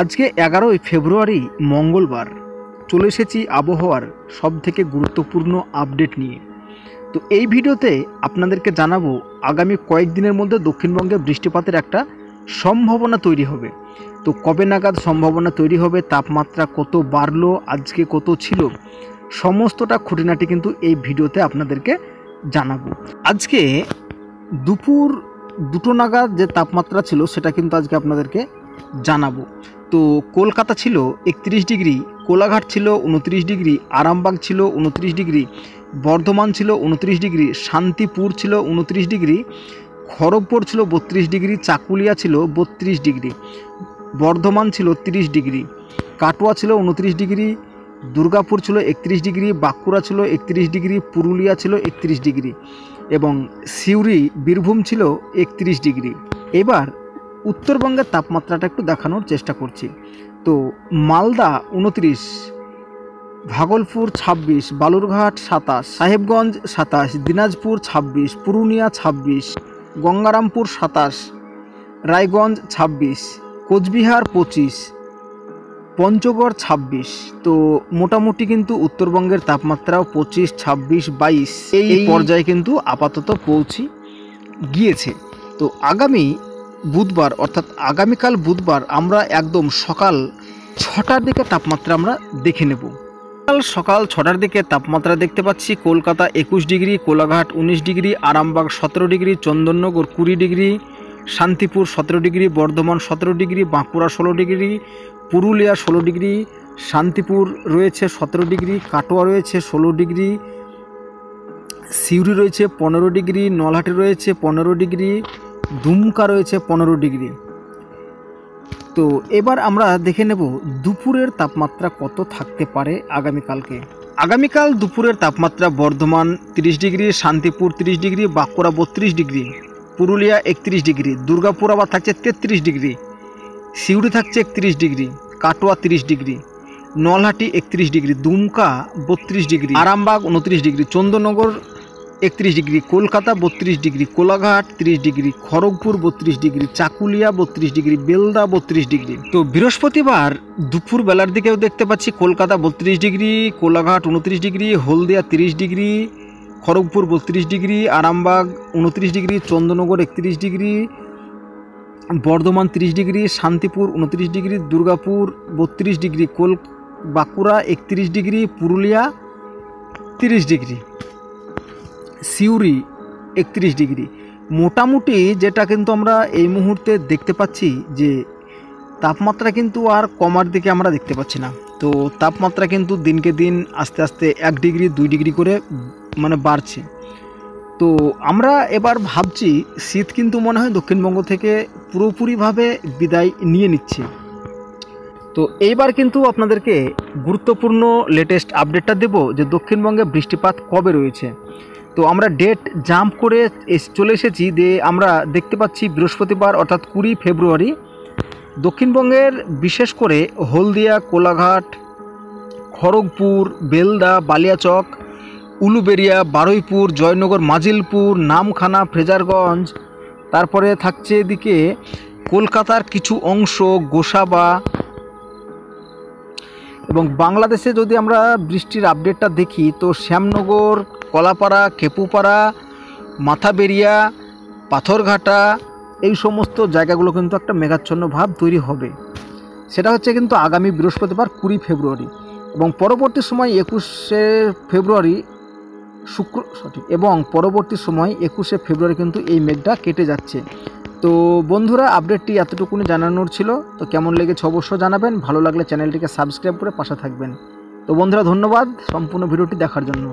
আজকে 11ই ফেব্রুয়ারি মঙ্গলবার চলে এসেছি আবহাওয়ার সবথেকে গুরুত্বপূর্ণ আপডেট নিয়ে। তো এই ভিডিওতে আপনাদেরকে জানাবো আগামী কয়েকদিনের মধ্যে দক্ষিণবঙ্গে বৃষ্টিপাতের একটা সম্ভাবনা তৈরি হবে। তো কবে নাগাদ সম্ভাবনা তৈরি হবে, তাপমাত্রা কত বাড়লো, আজকে কত ছিল, সমস্তটা খুঁটিনাটি কিন্তু এই ভিডিওতে আপনাদেরকে জানাবো। আজকে দুপুর 2টো নাগাদ যে তাপমাত্রা ছিল সেটা কিন্তু আজকে আপনাদেরকে জানাবো। তো কলকাতা ছিল 31 ডিগ্রি, কোলাঘাট ছিল 29 ডিগ্রি, আরামবাগ ছিল 29 ডিগ্রি, বর্ধমান ছিল 29 ডিগ্রি, শান্তিপুর ছিল 29 ডিগ্রি, খড়গপুর ছিল 32 ডিগ্রি, চাকুলিয়া ছিল 32 ডিগ্রি, বর্ধমান ছিল 30 ডিগ্রি, কাটোয়া ছিল 29 ডিগ্রি, দুর্গাপুর ছিল 31 ডিগ্রি, বাঁকুড়া ছিল 31 ডিগ্রি, পুরুলিয়া ছিল 31 ডিগ্রি এবং সিউড়ি বীরভূম ছিল 31 ডিগ্রি। এবার উত্তরবঙ্গের তাপমাত্রাটা একটু দেখানোর চেষ্টা করছি। তো মালদা 29, ভাগলপুর 26, বালুরঘাট 27, সাহেবগঞ্জ 27, দিনাজপুর 26, পুরুলিয়া 26, গঙ্গারামপুর 27, রায়গঞ্জ 26, কোচবিহার 25, পঞ্চগড় 26। তো মোটামুটি কিন্তু উত্তরবঙ্গের তাপমাত্রাও 25, 26, 22 এই পর্যায়ে কিন্তু আপাতত পৌঁছে গিয়েছে। তো আগামী বুধবার অর্থাৎ আগামীকাল বুধবার আমরা একদম সকাল 6টার দিকে তাপমাত্রা আমরা দেখে নেব। সকাল 6টার দিকে তাপমাত্রা দেখতে পাচ্ছি Kolkata 21 degree, Kolaghat 19 degree, Arambagh 17 degree, Chandannagar 20 degree, Shantipur 17 degree, Bardhaman 17 degree, Bankura 16 degree, Purulia 16 degree, Shantipur রয়েছে 17 ডিগ্রি, কাটোয়া রয়েছে 16 ডিগ্রি, সিউড়ি রয়েছে 15 ডিগ্রি, নলহাটি রয়েছে 15 ডিগ্রি, দুমকা রয়েছে 15 ডিগ্রি। তো এবার আমরা দেখে নেব দুপুরের তাপমাত্রা কত থাকতে পারে আগামীকালকে। আগামীকাল দুপুরের তাপমাত্রা Bardhaman 30 degree, Shantipur 30 degree, Bankura 32 degree, Purulia 31 degree, Durgapur আবার থাকছে 33 ডিগ্রি, সিউড়ি থাকছে 31 degree, Katwa 30 degree, Nalhati 31 degree, Dumka 32 degree, Arambagh 29 degree, Chandannagar 31 degree, Kolkata 32 degree, Kolaghat 30 degree, Kharagpur 32 degree, Chakulia 32 degree, Belda 32 degree. তো বৃহস্পতিবার দুপুর বেলার দিকেও দেখতে পাচ্ছি কলকাতা 32 ডিগ্রি, কোলাঘাট 29 ডিগ্রি, হলদিয়া 30 degree, Kharagpur 32 degree, Arambagh 29 degree, Chandannagar 31 degree, Bardhaman 30 degree, Shantipur 29 degree, Durgapur 32 degree, Bankura 31 degree, Purulia 30 degree, Suri 31 degree. মোটামুটি যেটা কিন্তু আমরা এই মুহূর্তে দেখতে পাচ্ছি যে তাপমাত্রা কিন্তু আর কমার দিকে আমরা দেখতে পাচ্ছি না। তো তাপমাত্রা কিন্তু দিনকে দিন আস্তে আস্তে 1 ডিগ্রি 2 ডিগ্রি করে বাড়ছে। তো আমরা এবার ভাবছি শীত কিন্তু মনে হয় দক্ষিণবঙ্গ থেকে পুরোপুরিভাবে বিদায় নিয়ে নিচ্ছে। তো এইবার কিন্তু আপনাদেরকে গুরুত্বপূর্ণ লেটেস্ট আপডেটটা দেব যে দক্ষিণবঙ্গে বৃষ্টিপাত কবে রয়েছে। তো আমরা ডেট জাম্প করে চলে এসেছি যে আমরা দেখতে পাচ্ছি বৃহস্পতিবার অর্থাৎ 20 ফেব্রুয়ারি দক্ষিণবঙ্গের বিশেষ করে হলদিয়া, কোলাঘাট, খড়গপুর, বেলদা, বালিয়াচক, উলুবেড়িয়া, বারুইপুর, জয়নগর, মাজিলপুর, নামখানা, ফ্রেজারগঞ্জ, তারপরে থাকছে এদিকে কলকাতার কিছু অংশ, গোসাবা এবং বাংলাদেশে যদি আমরা বৃষ্টির আপডেটটা দেখি তো শ্যামনগর, কলাপাড়া, কেপুপাড়া, মাথাবেরিয়া, পাথরঘাটা এই সমস্ত জায়গাগুলো কিন্তু একটা মেঘাচ্ছন্ন ভাব তৈরি হবে। সেটা হচ্ছে কিন্তু আগামী বৃহস্পতিবার 20 ফেব্রুয়ারি এবং পরবর্তী সময় 21শে ফেব্রুয়ারি এবং পরবর্তী সময় 21শে ফেব্রুয়ারি কিন্তু এই মেঘটা কেটে যাচ্ছে। তো বন্ধুরা আপডেটটি এতটুকুনি জানানোর ছিল। তো কেমন লেগেছে অবশ্যই জানাবেন, ভালো লাগলে চ্যানেলটিকে সাবস্ক্রাইব করে পাশে থাকবেন। তো বন্ধুরা ধন্যবাদ সম্পূর্ণ ভিডিওটি দেখার জন্য।